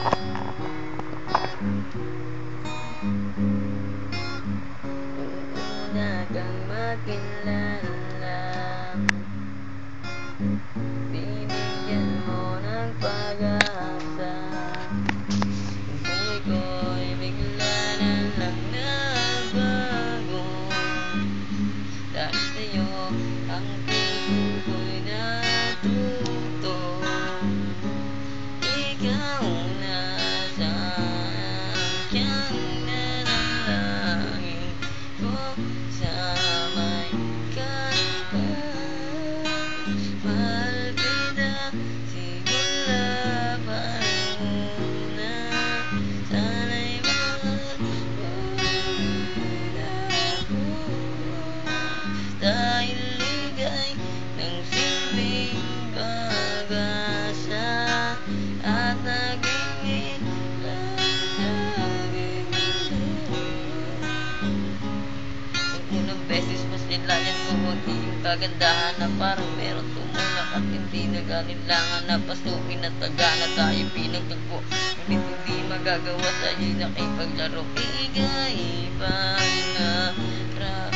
Una kang makilala, binigyan mo ng pag-asa. Buhay ko'y bigla na lang nabago. Dahil sa'yo ang puso ko'y natuto. Ikaw na sa aking nanalangin ko sa may kanto. Mahal kita simula pa una. Sana'y mahal mo rin ako. Dahil ligay ng silbing pag-asa at naging ilan sa aking mundo. Nung unang beses mas nilayan ko ang iyong kagandahan na parang meron tumulak at hindi nag-alinlangan na pasukin at pagana tayo pinagtagpo. Ngunit hindi magagawa sa'yo'y nakipaglaro. Ika'y ibang narap